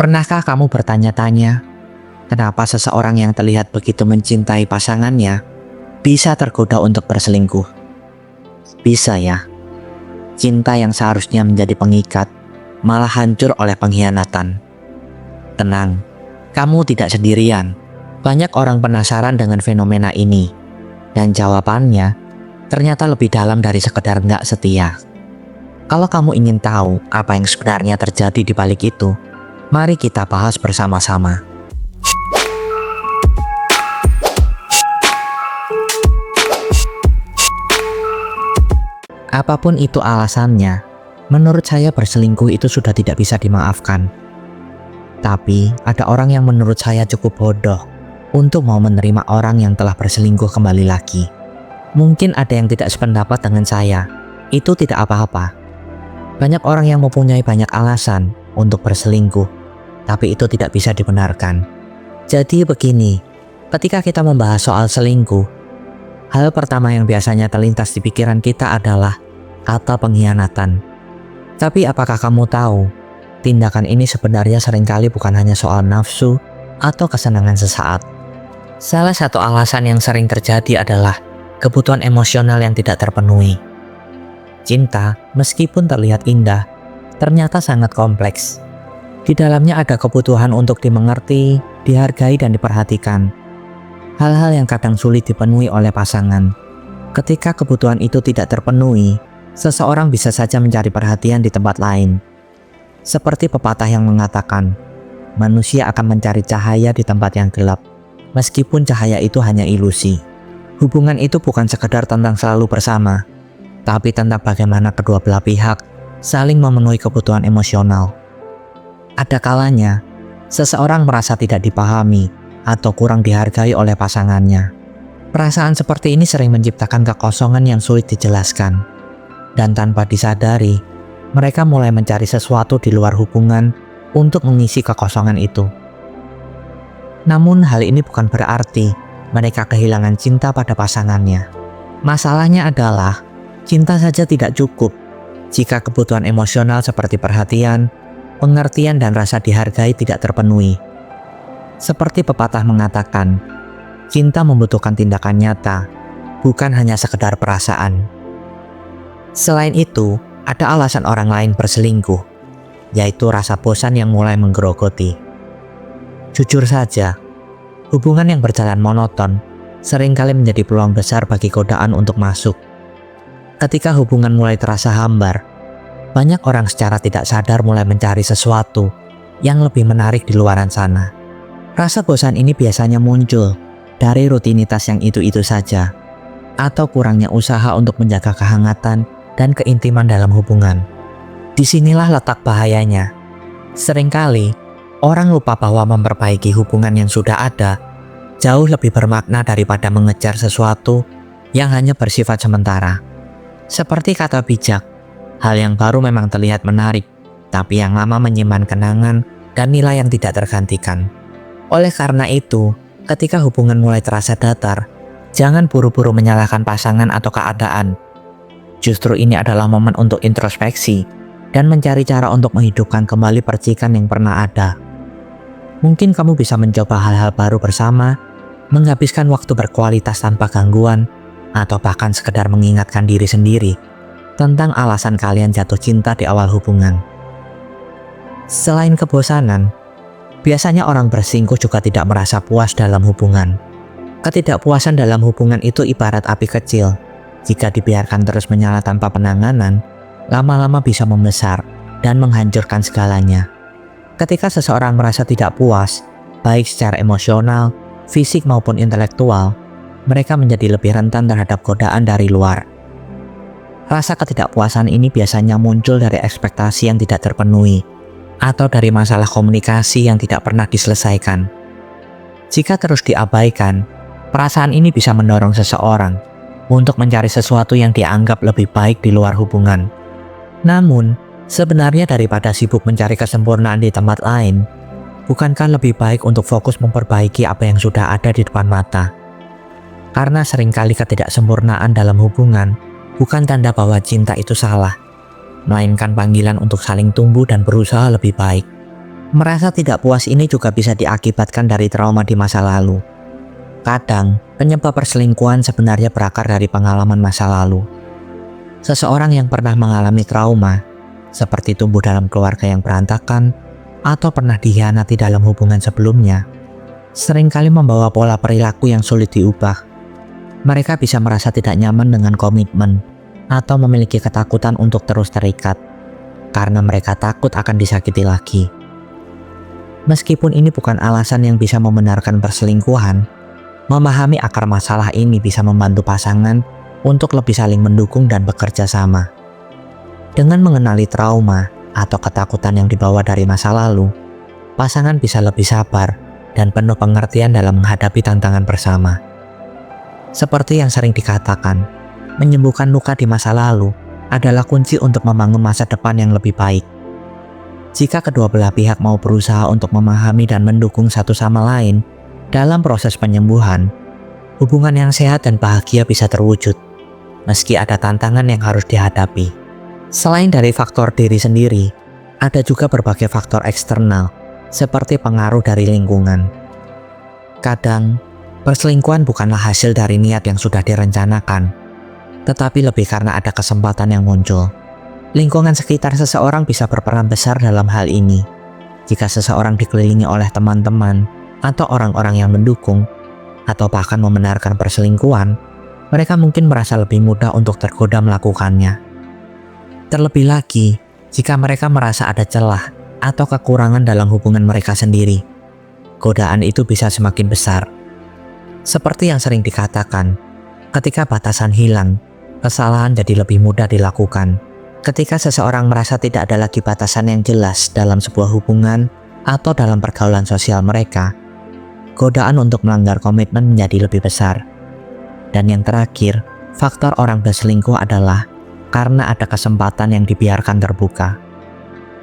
Pernahkah kamu bertanya-tanya, kenapa seseorang yang terlihat begitu mencintai pasangannya bisa tergoda untuk berselingkuh? Bisa ya, cinta yang seharusnya menjadi pengikat malah hancur oleh pengkhianatan. Tenang, kamu tidak sendirian. Banyak orang penasaran dengan fenomena ini, dan jawabannya ternyata lebih dalam dari sekedar nggak setia. Kalau kamu ingin tahu apa yang sebenarnya terjadi di balik itu, mari kita bahas bersama-sama. Apapun itu alasannya, menurut saya berselingkuh itu sudah tidak bisa dimaafkan. Tapi ada orang yang menurut saya cukup bodoh untuk mau menerima orang yang telah berselingkuh kembali lagi. Mungkin ada yang tidak sependapat dengan saya, itu tidak apa-apa. Banyak orang yang mempunyai banyak alasan untuk berselingkuh, tapi itu tidak bisa dibenarkan. Jadi begini, ketika kita membahas soal selingkuh, hal pertama yang biasanya terlintas di pikiran kita adalah kata pengkhianatan. Tapi apakah kamu tahu, tindakan ini sebenarnya seringkali bukan hanya soal nafsu atau kesenangan sesaat. Salah satu alasan yang sering terjadi adalah kebutuhan emosional yang tidak terpenuhi. Cinta, meskipun terlihat indah, ternyata sangat kompleks. Di dalamnya ada kebutuhan untuk dimengerti, dihargai, dan diperhatikan. Hal-hal yang kadang sulit dipenuhi oleh pasangan. Ketika kebutuhan itu tidak terpenuhi, seseorang bisa saja mencari perhatian di tempat lain. Seperti pepatah yang mengatakan, manusia akan mencari cahaya di tempat yang gelap, meskipun cahaya itu hanya ilusi. Hubungan itu bukan sekedar tentang selalu bersama, tapi tentang bagaimana kedua belah pihak saling memenuhi kebutuhan emosional. Ada kalanya, seseorang merasa tidak dipahami atau kurang dihargai oleh pasangannya. Perasaan seperti ini sering menciptakan kekosongan yang sulit dijelaskan. Dan tanpa disadari, mereka mulai mencari sesuatu di luar hubungan untuk mengisi kekosongan itu. Namun hal ini bukan berarti mereka kehilangan cinta pada pasangannya. Masalahnya adalah, cinta saja tidak cukup jika kebutuhan emosional seperti perhatian, pengertian, dan rasa dihargai tidak terpenuhi. Seperti pepatah mengatakan, cinta membutuhkan tindakan nyata, bukan hanya sekedar perasaan. Selain itu, ada alasan orang lain berselingkuh, yaitu rasa bosan yang mulai menggerogoti. Jujur saja, hubungan yang berjalan monoton seringkali menjadi peluang besar bagi godaan untuk masuk. Ketika hubungan mulai terasa hambar, banyak orang secara tidak sadar mulai mencari sesuatu yang lebih menarik di luaran sana. Rasa bosan ini biasanya muncul dari rutinitas yang itu-itu saja, atau kurangnya usaha untuk menjaga kehangatan dan keintiman dalam hubungan. Disinilah letak bahayanya. Seringkali, orang lupa bahwa memperbaiki hubungan yang sudah ada jauh lebih bermakna daripada mengejar sesuatu yang hanya bersifat sementara. Seperti kata bijak, hal yang baru memang terlihat menarik, tapi yang lama menyimpan kenangan dan nilai yang tidak tergantikan. Oleh karena itu, ketika hubungan mulai terasa datar, jangan buru-buru menyalahkan pasangan atau keadaan. Justru ini adalah momen untuk introspeksi dan mencari cara untuk menghidupkan kembali percikan yang pernah ada. Mungkin kamu bisa mencoba hal-hal baru bersama, menghabiskan waktu berkualitas tanpa gangguan, atau bahkan sekedar mengingatkan diri sendiri tentang alasan kalian jatuh cinta di awal hubungan. Selain kebosanan, biasanya orang berselingkuh juga tidak merasa puas dalam hubungan. Ketidakpuasan dalam hubungan itu ibarat api kecil. Jika dibiarkan terus menyala tanpa penanganan, lama-lama bisa membesar dan menghancurkan segalanya. Ketika seseorang merasa tidak puas, baik secara emosional, fisik maupun intelektual, mereka menjadi lebih rentan terhadap godaan dari luar. Rasa ketidakpuasan ini biasanya muncul dari ekspektasi yang tidak terpenuhi, atau dari masalah komunikasi yang tidak pernah diselesaikan. Jika terus diabaikan, perasaan ini bisa mendorong seseorang untuk mencari sesuatu yang dianggap lebih baik di luar hubungan. Namun, sebenarnya daripada sibuk mencari kesempurnaan di tempat lain, bukankah lebih baik untuk fokus memperbaiki apa yang sudah ada di depan mata? Karena seringkali ketidaksempurnaan dalam hubungan bukan tanda bahwa cinta itu salah, melainkan panggilan untuk saling tumbuh dan berusaha lebih baik. Merasa tidak puas ini juga bisa diakibatkan dari trauma di masa lalu. Kadang, penyebab perselingkuhan sebenarnya berakar dari pengalaman masa lalu. Seseorang yang pernah mengalami trauma, seperti tumbuh dalam keluarga yang berantakan, atau pernah dikhianati dalam hubungan sebelumnya, seringkali membawa pola perilaku yang sulit diubah. Mereka bisa merasa tidak nyaman dengan komitmen, atau memiliki ketakutan untuk terus terikat, karena mereka takut akan disakiti lagi. Meskipun ini bukan alasan yang bisa membenarkan perselingkuhan, memahami akar masalah ini bisa membantu pasangan untuk lebih saling mendukung dan bekerja sama. Dengan mengenali trauma atau ketakutan yang dibawa dari masa lalu, pasangan bisa lebih sabar dan penuh pengertian dalam menghadapi tantangan bersama. Seperti yang sering dikatakan, menyembuhkan luka di masa lalu adalah kunci untuk membangun masa depan yang lebih baik. Jika kedua belah pihak mau berusaha untuk memahami dan mendukung satu sama lain dalam proses penyembuhan, hubungan yang sehat dan bahagia bisa terwujud, meski ada tantangan yang harus dihadapi. Selain dari faktor diri sendiri, ada juga berbagai faktor eksternal, seperti pengaruh dari lingkungan. Kadang, perselingkuhan bukanlah hasil dari niat yang sudah direncanakan, tetapi lebih karena ada kesempatan yang muncul. Lingkungan sekitar seseorang bisa berperan besar dalam hal ini. Jika seseorang dikelilingi oleh teman-teman atau orang-orang yang mendukung, atau bahkan membenarkan perselingkuhan, mereka mungkin merasa lebih mudah untuk tergoda melakukannya. Terlebih lagi, jika mereka merasa ada celah atau kekurangan dalam hubungan mereka sendiri, godaan itu bisa semakin besar. Seperti yang sering dikatakan, ketika batasan hilang, kesalahan jadi lebih mudah dilakukan. Ketika seseorang merasa tidak ada lagi batasan yang jelas dalam sebuah hubungan atau dalam pergaulan sosial mereka, godaan untuk melanggar komitmen menjadi lebih besar. Dan yang terakhir, faktor orang berselingkuh adalah karena ada kesempatan yang dibiarkan terbuka.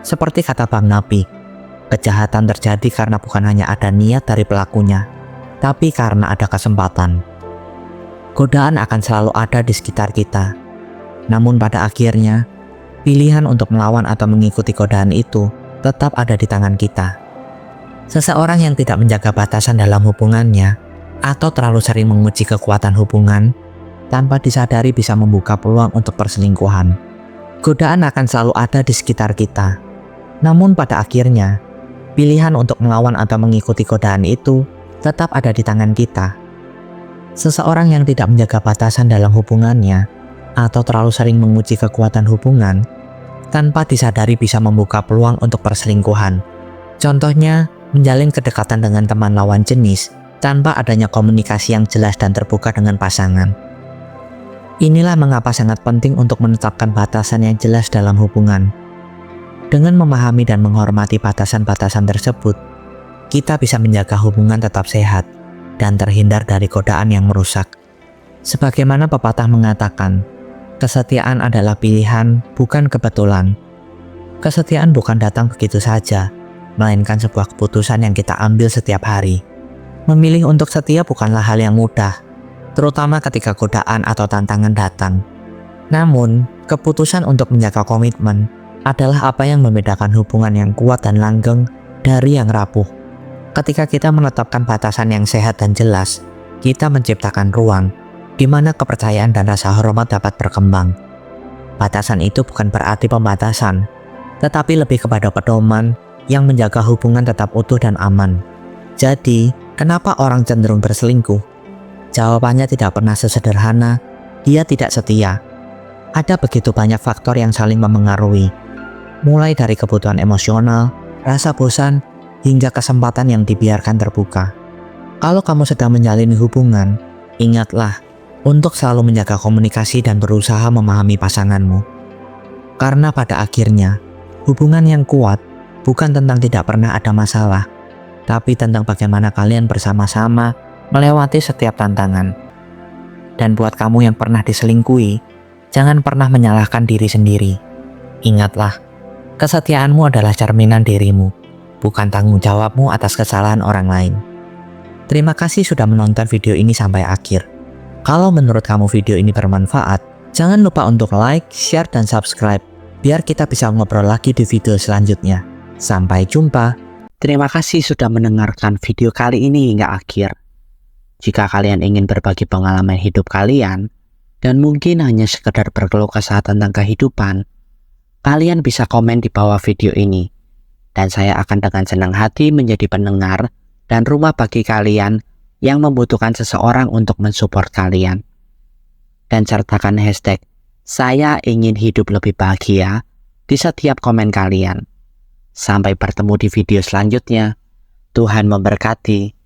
Seperti kata Bang Nabi, kejahatan terjadi karena bukan hanya ada niat dari pelakunya, tapi karena ada kesempatan. Godaan akan selalu ada di sekitar kita. Namun pada akhirnya, pilihan untuk melawan atau mengikuti godaan itu tetap ada di tangan kita. Seseorang yang tidak menjaga batasan dalam hubungannya atau terlalu sering menguji kekuatan hubungan tanpa disadari bisa membuka peluang untuk perselingkuhan. Godaan akan selalu ada di sekitar kita. Namun pada akhirnya, pilihan untuk melawan atau mengikuti godaan itu tetap ada di tangan kita. Seseorang yang tidak menjaga batasan dalam hubungannya atau terlalu sering menguji kekuatan hubungan tanpa disadari bisa membuka peluang untuk perselingkuhan. Contohnya, menjalin kedekatan dengan teman lawan jenis tanpa adanya komunikasi yang jelas dan terbuka dengan pasangan. Inilah mengapa sangat penting untuk menetapkan batasan yang jelas dalam hubungan. Dengan memahami dan menghormati batasan-batasan tersebut, kita bisa menjaga hubungan tetap sehat dan terhindar dari godaan yang merusak. Sebagaimana pepatah mengatakan, kesetiaan adalah pilihan, bukan kebetulan. Kesetiaan bukan datang begitu saja, melainkan sebuah keputusan yang kita ambil setiap hari. Memilih untuk setia bukanlah hal yang mudah, terutama ketika godaan atau tantangan datang. Namun, keputusan untuk menjaga komitmen adalah apa yang membedakan hubungan yang kuat dan langgeng dari yang rapuh. Ketika kita menetapkan batasan yang sehat dan jelas, kita menciptakan ruang di mana kepercayaan dan rasa hormat dapat berkembang. Batasan itu bukan berarti pembatasan, tetapi lebih kepada pedoman yang menjaga hubungan tetap utuh dan aman. Jadi, kenapa orang cenderung berselingkuh? Jawabannya tidak pernah sesederhana, dia tidak setia. Ada begitu banyak faktor yang saling memengaruhi, mulai dari kebutuhan emosional, rasa bosan, hingga kesempatan yang dibiarkan terbuka. Kalau kamu sedang menjalani hubungan, ingatlah untuk selalu menjaga komunikasi dan berusaha memahami pasanganmu. Karena pada akhirnya, hubungan yang kuat bukan tentang tidak pernah ada masalah, tapi tentang bagaimana kalian bersama-sama melewati setiap tantangan. Dan buat kamu yang pernah diselingkuhi, jangan pernah menyalahkan diri sendiri. Ingatlah, kesetiaanmu adalah cerminan dirimu, bukan tanggung jawabmu atas kesalahan orang lain. Terima kasih sudah menonton video ini sampai akhir. Kalau menurut kamu video ini bermanfaat, jangan lupa untuk like, share, dan subscribe, biar kita bisa ngobrol lagi di video selanjutnya. Sampai jumpa. Terima kasih sudah mendengarkan video kali ini hingga akhir. Jika kalian ingin berbagi pengalaman hidup kalian, dan mungkin hanya sekedar berkeluh kesah tentang kehidupan, kalian bisa komen di bawah video ini. Dan saya akan dengan senang hati menjadi pendengar dan rumah bagi kalian yang membutuhkan seseorang untuk mensupport kalian. Dan sertakan hashtag, saya ingin hidup lebih bahagia di setiap komen kalian. Sampai bertemu di video selanjutnya. Tuhan memberkati.